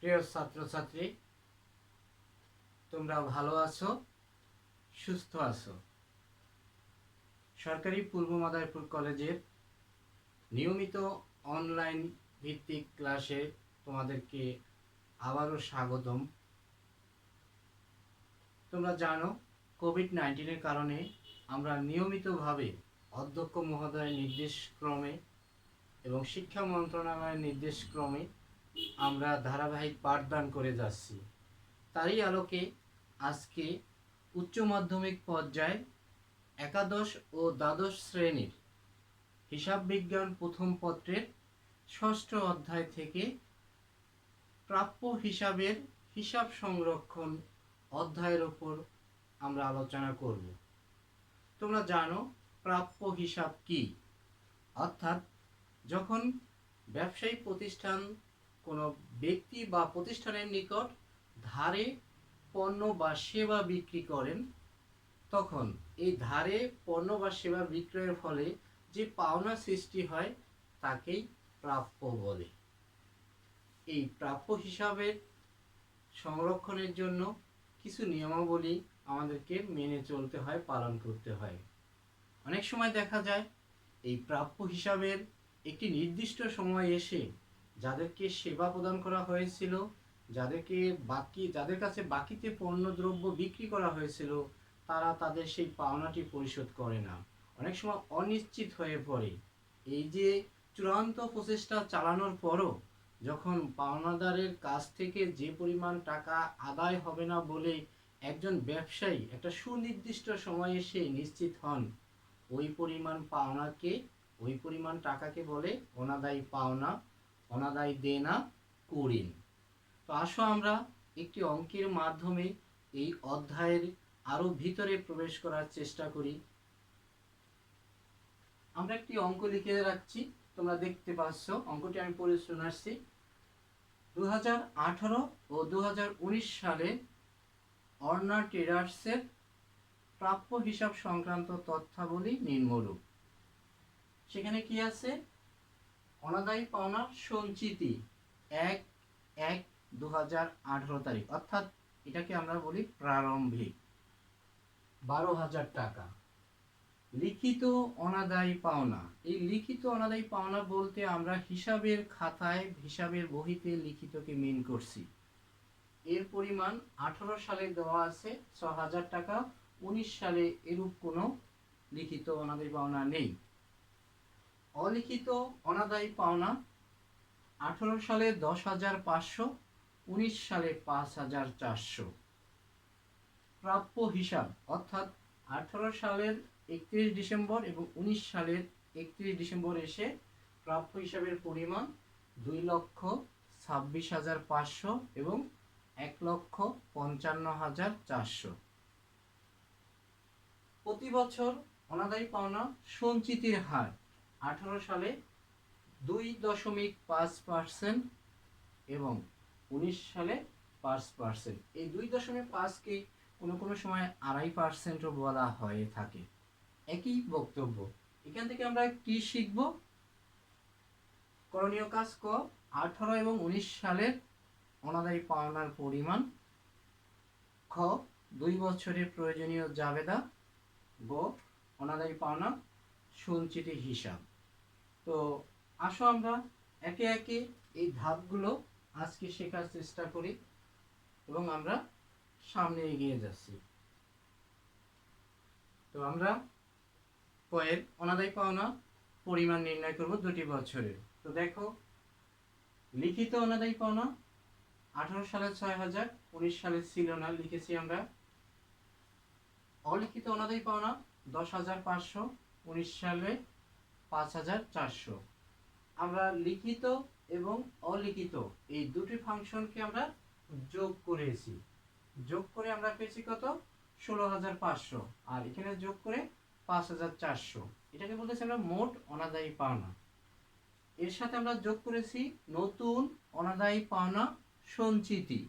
প্রিয় ছাত্রছাত্রী, তোমরা ভালো আছো, সুস্থ আছো। সরকারি পূর্ব মাদারীপুর কলেজের নিয়মিত অনলাইন ভিত্তিক ক্লাসে তোমাদেরকে আবারও স্বাগতম। তোমরা জানো, কোভিড-19 কারণে আমরা নিয়মিতভাবে অধ্যক্ষ মহোদয়ের নির্দেশক্রমে এবং শিক্ষা মন্ত্রণালয়ের নির্দেশক্রমে আমরা ধারাবাহিক পাঠদান করে যাচ্ছি। তারই আলোকে আজকে উচ্চ মাধ্যমিক পর্যায়ে একাদশ ও দ্বাদশ শ্রেণীর হিসাব বিজ্ঞান প্রথম পত্রের ষষ্ঠ অধ্যায় থেকে প্রাপ্য হিসাবের হিসাব সংরক্ষণ অধ্যায়ের উপর আমরা আলোচনা করব। তোমরা জানো প্রাপ্য হিসাব কি? অর্থাৎ যখন ব্যবসায়ী প্রতিষ্ঠান কোনো ব্যক্তি বা প্রতিষ্ঠানের নিকট ধারে পণ্য বা সেবা বিক্রি করেন, তখন এই ধারে পণ্য বা সেবা বিক্রয়ের ফলে যে পাওনা সৃষ্টি হয় তাকেই প্রাপ্য বলে। এই প্রাপ্য হিসাবের সংরক্ষণের জন্য কিছু নিয়মাবলী আমাদেরকে মেনে চলতে হয়, পালন করতে হয়। অনেক সময় দেখা যায় এই প্রাপ্য হিসাবের একটি নির্দিষ্ট সময় এসে যাদেরকে সেবা প্রদান করা হয়েছিল, যাদের কাছে বাকিতে পণ্যদ্রব্য বিক্রি করা হয়েছিল, তারা তাদের সেই পাওনাটি পরিশোধ করে না। অনেক সময় অনিশ্চিত হয়ে পড়ে। এই যে চূড়ান্ত প্রচেষ্টা চালানোর পরও যখন পাওনাদারের কাছ থেকে যে পরিমাণ টাকা আদায় হবে না বলে একজন ব্যবসায়ী একটা সুনির্দিষ্ট সময় এসে নিশ্চিত হন, ওই পরিমাণ টাকাকে বলে অনাদায়ী পাওনা, অনাদায়ী দেনা, কুঋণ। তো আসো আমরা একটি অঙ্কের মাধ্যমে এই অধ্যায়ের আরো ভিতরে প্রবেশ করার চেষ্টা করি। আমরা একটি অঙ্ক লিখে রাখছি, তোমরা দেখতে পাচ্ছ। অঙ্কটি আমি পড়ে শোনাচ্ছি। 2018 ও 2019 সালে অর্ণা ট্রেডার্সের প্রাপ্য হিসাব সংক্রান্ত তথ্যাবলী নিম্নরূপ। সেখানে কি আছে? অনাদায়ী পাওনা সঞ্চিতি 1/1/2018 তারিখ, অর্থাৎ এটাকে আমরা বলি প্রারম্ভিক 12,000 টাকা। লিখিত অনাদায়ী পাওনা, এই লিখিত অনাদায়ী পাওনা বলতে আমরা হিসাবের খাতায়, হিসাবের বহিতে লিখিতকে মিন করছি। এর পরিমাণ 18 সালে দেওয়া আছে 6,000 টাকা, 19 সালে এরূপ কোনো লিখিত অনাদায়ী পাওনা নেই। অলিখিত অনাদায়ী পাওনা 18 সালে 10,500, 19 সালে 5,400। প্রাপ্য হিসাব অর্থাৎ 18 সালের 31 ডিসেম্বর এবং 19 সালের 31 ডিসেম্বর এসে প্রাপ্য হিসাবের পরিমাণ 2,26,500 এবং 1,55,400। প্রতি বছর অনাদায়ী পাওনা সঞ্চিতির হার 18 সালে 2.5% এবং 19 সালে 5%। এই 2.5কে কোনো সময় 2.5%ও বলা হয়ে থাকে। একই বক্তব্য। এখান থেকে আমরা কি শিখব? করণীয় কাজ ক, 18 এবং 19 সালের অনাদায়ী পাওনার পরিমাণ। খ, 2 বছরের প্রয়োজনীয় জাবেদা। গ, অনাদায়ী পাওনা সঞ্চিতি হিসাব। তো আসো আমরা একে একে এই ধাপগুলো আজকে শেখার চেষ্টা করি এবং আমরা সামনে এগিয়ে যাচ্ছি। তো আমরা কয়ের অনাদায়ী পাওনা পরিমাণ নির্ণয় করব 2টি বছরের। তো দেখো, লিখিত অনাদায়ী পাওনা 18 সালে 6,000, 19 সালে ছিল না, লিখেছি আমরা। অলিখিত অনাদায়ী পাওনা 10,500, 19 সালে 5,400। আমরা লিখিত এবং অলিখিত এই দুটি ফাংশনকে আমরা যোগ করেছি। যোগ করে আমরা পেয়েছি কত? 16,500, আর এখানে যোগ করে 5,400। এটাকে বলতেছি আমরা মোট অনাদায়ী পাওনা। এর সাথে আমরা যোগ করেছি নতুন অনাদায়ী পাওনা সঞ্চিতি।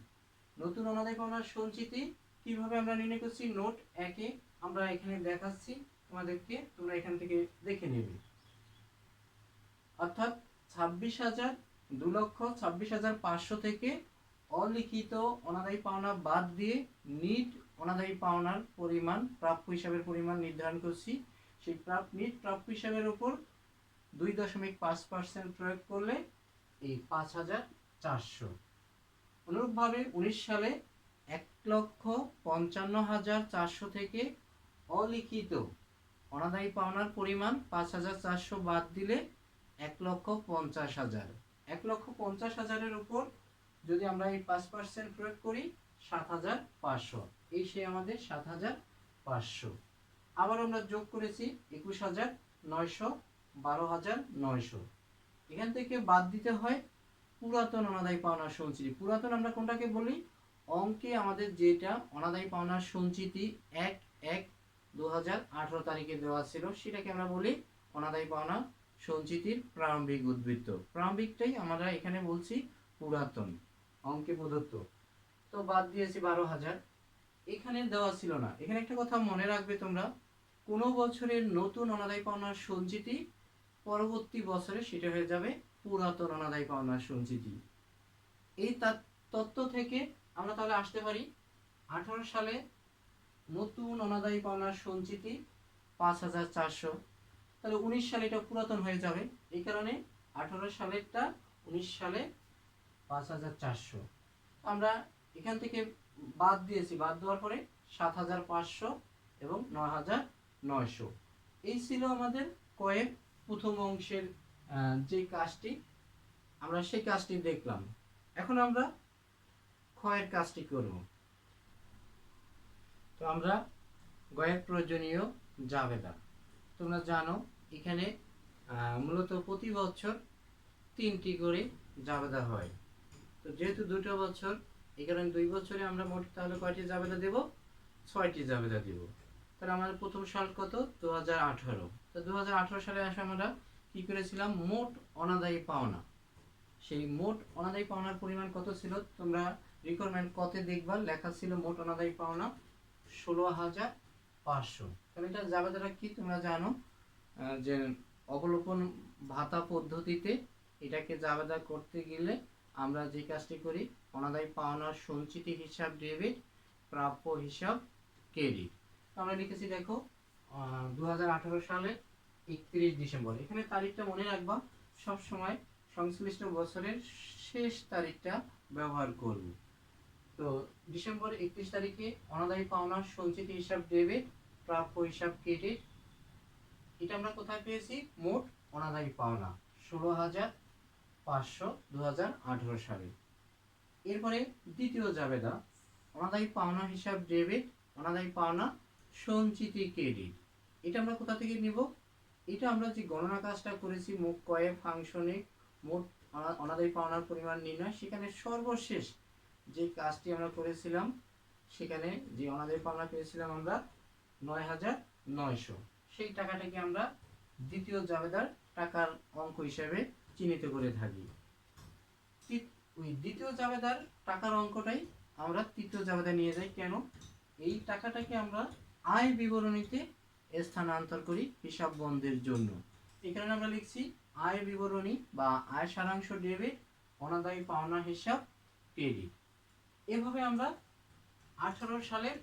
নতুন অনাদায়ী পাওনা সঞ্চিতি কিভাবে আমরা নির্ণয় করছি? নোট 1-এ আমরা এখানে দেখাচ্ছি তোমাদেরকে, তোমরা এখান থেকে দেখে নেবে। অর্থাৎ 2,26,500 থেকে অলিখিত অনাদায়ী পাওনা বাদ দিয়ে নিট অনাদায়ী পাওনার পরিমাণ, প্রাপ্য হিসাবের পরিমাণ নির্ধারণ করছি। সেই নিট প্রাপ্য হিসাবের উপর 2.5% প্রয়োগ করলে এই 5,400। অনুরূপভাবে 19 সালে 1,55,400 থেকে অলিখিত অনাদায়ী পাওনার পরিমাণ 5,400 বাদ দিলে 1,50,000। 1,50,000-এর উপর যদি আমরা এই 5% প্রয়োগ করি 7,500, এই সে আমাদের 7,500। আবার আমরা যোগ করেছি 21,900, 12,900। এখান থেকে বাদ দিতে হয় পুরাতন অনাদায়ী পাওনার সঞ্চিতি। পুরাতন আমরা কোনটাকে বলি? অঙ্কে আমাদের যেটা অনাদায়ী পাওনার সঞ্চিতি 1/1/2018 তারিখে দেওয়া ছিল সেটাকে আমরা বলি অনাদায়ী পাওনা সঞ্চিতির প্রারম্ভিক উদ্বৃত্ত। প্রারম্ভিকটাই আমরা এখানে বলছি পুরাতন, অঙ্কে প্রদত্ত। তো বাদ দিয়েছি 12,000। এখানে দেওয়া ছিল না। এখানে একটা কথা মনে রাখবে তোমরা, কোনো বছরের নতুন অনাদায়ী পাওনার সঞ্চিতি পরবর্তী বছরে সেটা হয়ে যাবে পুরাতন অনাদায়ী পাওনার সঞ্চিতি। এই তত্ত্ব থেকে আমরা তাহলে আসতে পারি 18 সালে নতুন অনাদায়ী পাওনার সঞ্চিতি 5,400, তাহলে 19 সালে এটা পুরাতন হয়ে যাবে। এই কারণে 18 সালেরটা 19 সালে 5,400 আমরা এখান থেকে বাদ দিয়েছি। বাদ দেওয়ার পরে 7,500 এবং 9,900। এই ছিল আমাদের কয়ের প্রথম অংশের যে কাজটি, আমরা সেই কাজটি দেখলাম। এখন আমরা ক্ষয়ের কাজটি করব। তো আমরা গয়ের প্রয়োজনীয় জাবেদা, তোমরা জানো এখানে মূলত প্রতি বছর 3টি করে জাবেদা হয়। তো যেহেতু 2টো বছর, এই কারণে 2 বছরে আমরা মোট তাহলে কয়টি জাবেদা দেব? 6টি জাবেদা দেব। তাহলে আমাদের প্রথম সাল কত? 2018। তো 2018 সালে আসে আমরা কি করেছিলাম? মোট অনাদায়ী পাওনা। সেই মোট অনাদায়ী পাওনার পরিমাণ কত ছিল? তোমরা রিকোয়ারমেন্ট কতে দেখবা লেখা ছিল মোট অনাদায়ী পাওনা 16,500। তাহলে এটা জাবেদাটা কি তোমরা জানো যে অবলোপন ভাতা পদ্ধতিতে এটাকে জাবেদা করতে গেলে আমরা যে কাজটি করি, অনাদায়ী পাওনার সঞ্চিতি হিসাব ডেবিট, প্রাপ্য হিসাব ক্রেডিট। আমরা লিখেছি দেখো 2018 সালে 31 ডিসেম্বর। এখানে তারিখটা মনে রাখবা, সব সময় সংশ্লিষ্ট বছরের শেষ তারিখটা ব্যবহার করব। তো ডিসেম্বর 31 তারিখে অনাদায়ী পাওনার সঞ্চিতি হিসাব ডেবিট, প্রাপ্য হিসাব ক্রেডিট, এটা আমরা কোথায় পেয়েছি? মোট অনাদায়ী পাওনা 16,500 2018 সালে। এরপরে দ্বিতীয় জাবেদা অনাদায়ী পাওনা হিসাব ডেবিট, অনাদায়ী পাওনা সঞ্চিতি ক্রেডিট। এটা আমরা কোথা থেকে নিব? এটা আমরা যে গণনা কাজটা করেছি মোট কয়ে ফাংশনে মোট অনাদায়ী পাওনার পরিমাণ নির্ণয়, সেখানে সর্বশেষ যে কাজটি আমরা করেছিলাম, সেখানে যে অনাদায়ী পাওনা পেয়েছিলাম আমরা 9,900, সেই টাকাটাকে আমরা দ্বিতীয় জাবেদার টাকার অঙ্ক হিসেবে চিহ্নিত করে থাকি। ওই দ্বিতীয় জাবেদার টাকার অঙ্কটাই আমরা তৃতীয় জাবেদা নিয়ে যাই। কেন? এই টাকাটাকে আমরা আয় বিবরণীতে স্থানান্তর করি হিসাব বন্ধের জন্য। এই কারণে আমরা লিখছি আয় বিবরণী বা আয় সারাংশ ডেবিট, অনাদায়ী পাওনা হিসাব ক্রেডিট। এভাবে আমরা 18 সালের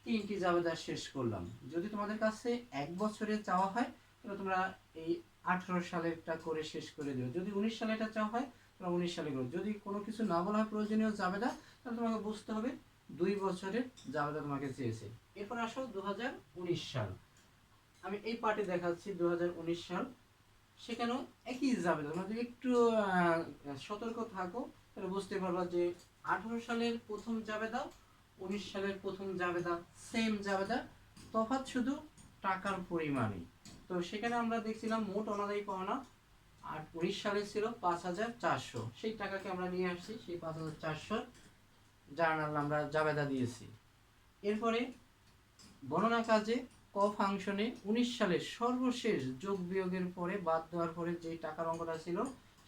3টি জাবেদা শেষ করলাম। যদি তোমাদের কাছে 1 বছরে চাওয়া হয় তাহলে তোমরা এই 18 সালেরটা করে শেষ করে দিও। যদি 19 সালেরটা চাওয়া হয় তোমরা 19 সালে করো। যদি কোনো কিছু না বলা হয় প্রয়োজনীয় জাবেদা, তাহলে তোমাকে বুঝতে হবে 2 বছরের জাবেদা তোমাকে চেয়েছে। এরপর আসো 2019 সাল। আমি এই পার্টে দেখাচ্ছি 2019 সাল। সেখানেও একই জাবেদা। তোমরা যদি একটু সতর্ক থাকো তাহলে বুঝতে পারবা যে 18 সালের প্রথম জাবেদা 19 সালের প্রথম জাবেদা সেম জাবেদা, তফাৎ শুধু টাকার পরিমাণে। তো সেখানে আমরা দেখছিলাম মোট অনাদায়ী পাওনা আর 19 সালে ছিল 5,400। সেই টাকাকে আমরা নিয়ে আসছি, সেই 5,400 জার্নাল আমরা জাবেদা দিয়েছি। এরপরে গণনা কাজে ক ফাংশনে 19 সালের সর্বশেষ যোগ বিয়োগের পরে বাদ দেওয়ার পরে যে টাকার অঙ্কটা ছিল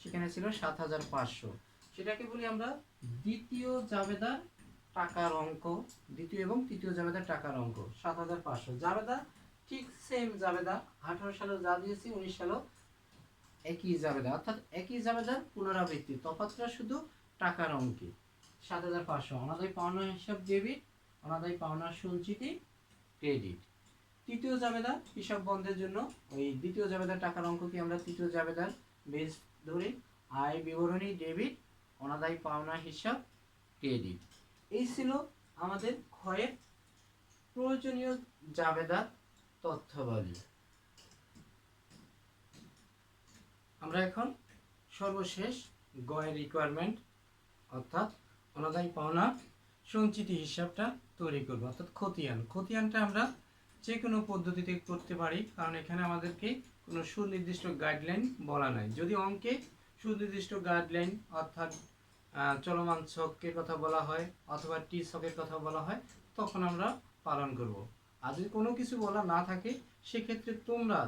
সেখানে ছিল 7,500। সেটাকে বলি আমরা দ্বিতীয় জাবেদার টাকার অঙ্ক। দ্বিতীয় এবং তৃতীয় জাবেদার টাকার অঙ্ক 7,500। জাবেদা ঠিক সেম জাবেদা, 18 সালে যা দিয়েছি 19 সালেও একই জাবেদা, অর্থাৎ একই জাবেদার পুনরাবৃত্তি, তফাৎটা শুধু টাকার অঙ্কে। 7,500 অনাদায়ী পাওনা হিসাব ডেবিট, অনাদায়ী পাওনা সঞ্চিতি ক্রেডিট। তৃতীয় জাবেদা হিসাব বন্ধের জন্য ওই দ্বিতীয় জাবেদার টাকার অঙ্ক কি আমরা তৃতীয় জাবেদার বেস ধরে আয় বিবরণী ডেবিট, অনাদায়ী পাওনা হিসাব ক্রেডিট। এই ছিল আমাদের ক্ষয়ের প্রয়োজনীয় জাবেদার তথ্যাবলী। আমরা এখন সর্বশেষ গয়ের রিকোয়ারমেন্ট অর্থাৎ অনাদায়ী পাওনা সঞ্চিতি হিসাবটা তৈরি করব, অর্থাৎ খতিয়ান। খতিয়ানটা আমরা যে কোনো পদ্ধতিতে করতে পারি, কারণ এখানে আমাদেরকে কোনো সুনির্দিষ্ট গাইডলাইন বলা নাই। যদি অঙ্কে সুনির্দিষ্ট গাইডলাইন অর্থাৎ চলমান ছকের কথা বলা হয় অথবা টি ছকের কথা বলা হয়, তখন আমরা পালন করব। আর যদি কোনো কিছু বলা না থাকে, সেক্ষেত্রে তোমরা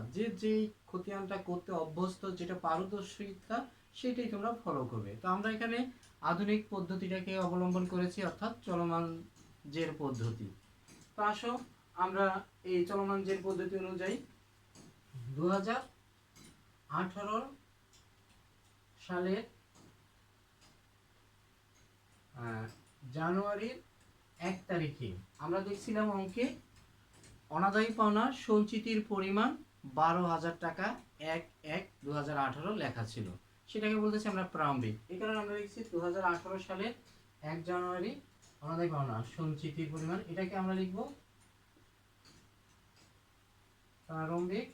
যেই খতিয়ানটা করতে অভ্যস্ত, যেটা পারদর্শিতা, সেটাই তোমরা ফলো করবে। তো আমরা এখানে আধুনিক পদ্ধতিটাকে অবলম্বন করেছি, অর্থাৎ চলমান জের পদ্ধতি। তো আসো আমরা এই চলমান জের পদ্ধতি অনুযায়ী 2018 সালের জানুয়ারির 1 তারিখে আমরা দেখছিলাম অঙ্কে অনাদায়ী পাওনা সঞ্চিতির পরিমাণ 12,000 টাকা 1/1/2018 লেখা ছিল। সেটাকে বলতেছি আমরা প্রারম্ভিক। এই কারণে আমরা লিখছি 2018 সালের 1 জানুয়ারি অনাদায়ী পাওনা সঞ্চিতির পরিমাণ, এটাকে আমরা লিখব প্রারম্ভিক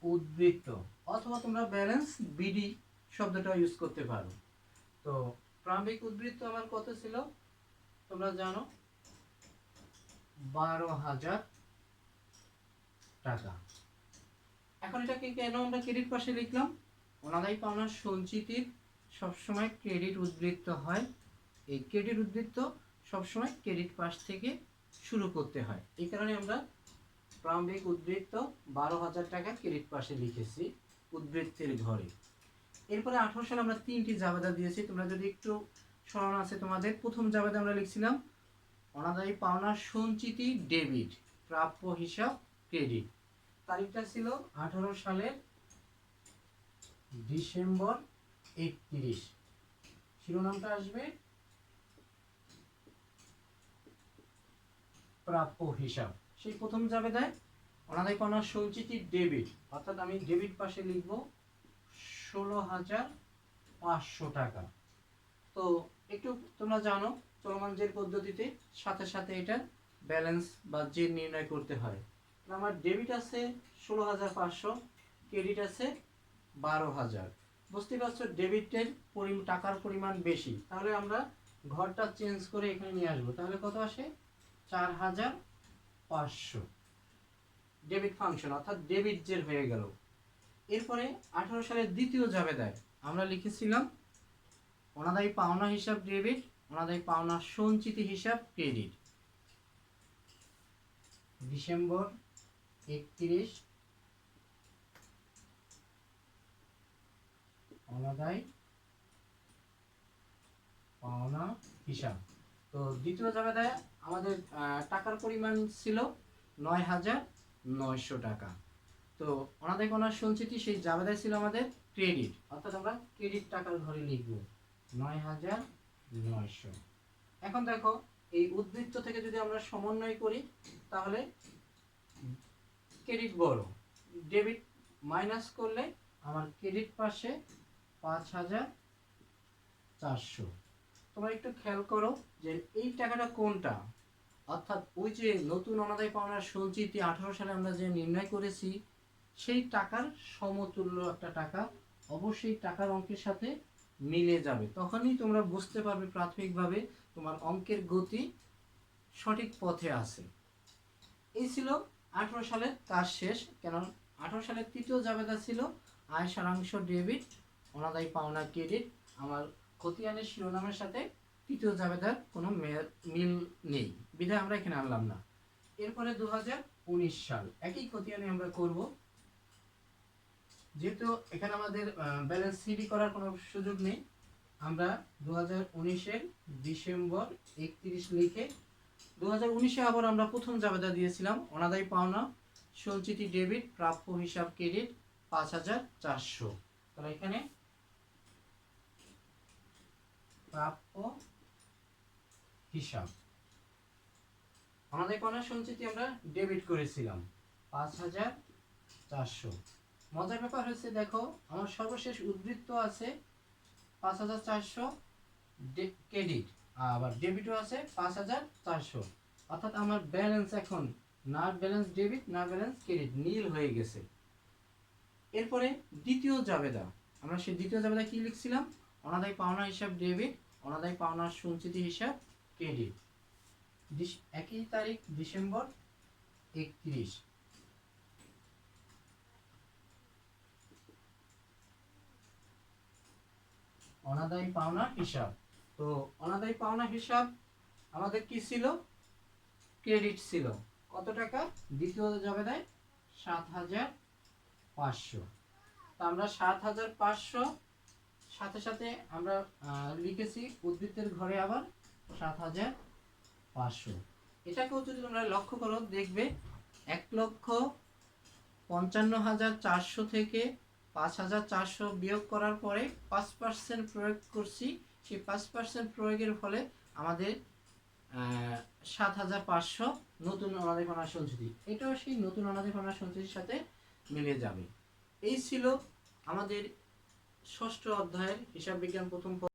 উদ্বৃত্ত, অথবা তোমরা ব্যালেন্স বিডি শব্দটা ইউজ করতে পারো। তো প্রারম্ভিক উদ্বৃত্ত আমার কত ছিল তোমরা জানো, 12,000 টাকা। এখন এটাকে কেন আমরা ক্রেডিট পাশে লিখলাম? অনাদায়ী পাওনা সঞ্চিতির সবসময় ক্রেডিট উদ্বৃত্ত হয়, এই ক্রেডিট উদ্বৃত্ত সবসময় ক্রেডিট পাশ থেকে শুরু করতে হয়। এই কারণে আমরা প্রারম্ভিক উদ্বৃত্ত 12,000 টাকা ক্রেডিট পাশে লিখেছি উদ্বৃত্তের ঘরে। এরপরে 18 সালে আমরা 3টি জাবেদা দিয়েছি, তোমরা যদি একটু স্মরণ আছে তোমাদের। প্রথম জাবেদা আমরা লিখছিলাম অনাদায়ী পাওনা সঞ্চিতি ডেবিট, প্রাপ্য হিসাব ক্রেডিট। তারিখটা ছিল 18 সালের ডিসেম্বর 31। শিরোনামটা আসবে প্রাপ্য হিসাব। সেই প্রথম জাবেদায় অনাদায়ী পাওনা সঞ্চিতি ডেবিট, অর্থাৎ আমি ডেবিট পাশে লিখব 16,500 টাকা। তো একটু তোমরা জানো চলমান জের পদ্ধতিতে সাথে সাথে এটা ব্যালেন্স বা জের নির্ণয় করতে হয়। আমার ডেবিট আছে 16,500, ক্রেডিট আছে 12,000। বুঝতে পারছো ডেবিটের টাকার পরিমাণ বেশি, তাহলে আমরা ঘরটা চেঞ্জ করে এখানে নিয়ে আসবো। তাহলে কত আসে? 4,500 ডেবিট ফাংশন, অর্থাৎ ডেবিট জের হয়ে গেল। এরপরে 18 সালের দ্বিতীয় জাবেদায় আমরা লিখেছিলাম অনাদায়ী পাওনা হিসাব ডেবিট, অনাদায়ী পাওনা সঞ্চিতি হিসাব ক্রেডিট। ডিসেম্বর 31 অনাদায়ী পাওনা হিসাব। তো দ্বিতীয় জাবেদায় আমাদের টাকার পরিমাণ ছিল 9,900 টাকা। তো অনাদায়ী পাওনা সঞ্চিতি সেই জাবেদায় ছিল আমাদের ক্রেডিট, অর্থাৎ আমরা ক্রেডিট টাকার ঘরে লিখব 9,900। এখন দেখো এই উদ্বৃত্ত থেকে যদি আমরা সমন্বয় করি, তাহলে ক্রেডিট বড়, ডেবিট মাইনাস করলে আমার ক্রেডিট পাশে 5,400। তোমরা একটু খেয়াল করো যে এই টাকাটা কোনটা, অর্থাৎ ওই যে নতুন অনাদায়ী পাওনার সঞ্চিতি 18 সালে আমরা যে নির্ণয় করেছি, সেই টাকার সমতুল্য একটা টাকা অবশ্যই টাকার অঙ্কের সাথে মিলে যাবে। তখনই তোমরা বুঝতে পারবে প্রাথমিকভাবে তোমার অঙ্কের গতি সঠিক পথে আছে। এই ছিল 18 সালের কাজ শেষ। কেন 18 সালের তৃতীয় জাবেদা ছিল আয় সারাংশ ডেবিট, অনাদায়ী পাওনা ক্রেডিট। আমার খতিয়ানের শিরোনামের সাথে তৃতীয় জাবেদার কোনো মিল নেই, বিধায় আমরা এখানে আনলাম না। এরপরে 2019 সাল একই খতিয়ানে আমরা করব, যেহেতু এখানে আমাদের ব্যালেন্স সিডি করার কোনো সুযোগ নেই। আমরা 2019-এর ডিসেম্বর 31 লিখে 2019-এ আবার আমরা প্রথম জাবেদা দিয়েছিলাম অনাদায়ী পাওনা সঞ্চিতি ডেবিট, প্রাপ্য হিসাব ক্রেডিট 5,400। তাহলে এখানে প্রাপ্য হিসাব। অনাদায়ী পাওনা সঞ্চিতি আমরা ডেবিট করেছিলাম 5,400। মজার ব্যাপার হচ্ছে, দেখো আমার সর্বশেষ উদ্ধৃত আছে 5,400 ক্রেডিট, আবার ডেবিটও আছে 5,400, অর্থাৎ আমার ব্যালেন্স এখন না ব্যালেন্স ডেবিট না ব্যালেন্স ক্রেডিট, নীল হয়ে গেছে। এরপরে দ্বিতীয় জাবেদা, আমরা সেই দ্বিতীয় জাবেদা কি লিখছিলাম? অনাদায়ী পাওনা হিসাব ডেবিট, অনাদায়ী পাওনার সঞ্চিতি হিসাব ক্রেডিট। 1 তারিখ ডিসেম্বর 31। অনাদায়ী পাওনা হিসাব। তো অনাদায়ী পাওনা হিসাব আমাদের কি ছিল? ক্রেডিট ছিল কত টাকা? দ্বিতীয় জাবেদায় 7,500। তো আমরা 7,500 সাথে সাথে আমরা লিখেছি উদ্ধৃতের ঘরে আবার 7,500। এটাকেও যদি তোমরা লক্ষ্য করো দেখবে 1,55,400 থেকে 5,400 বিয়োগ করার পরে 5% প্রয়োগ করছি। সেই 5% প্রয়োগের ফলে আমাদের 7,500 নতুন অনাদায়ী পাওনা সঞ্চিতি, এটাও সেই নতুন অনাদায়ী পাওনা সঞ্চিতির সাথে মিলে যাবে। এই ছিল আমাদের ষষ্ঠ অধ্যায়ের হিসাব বিজ্ঞান প্রথম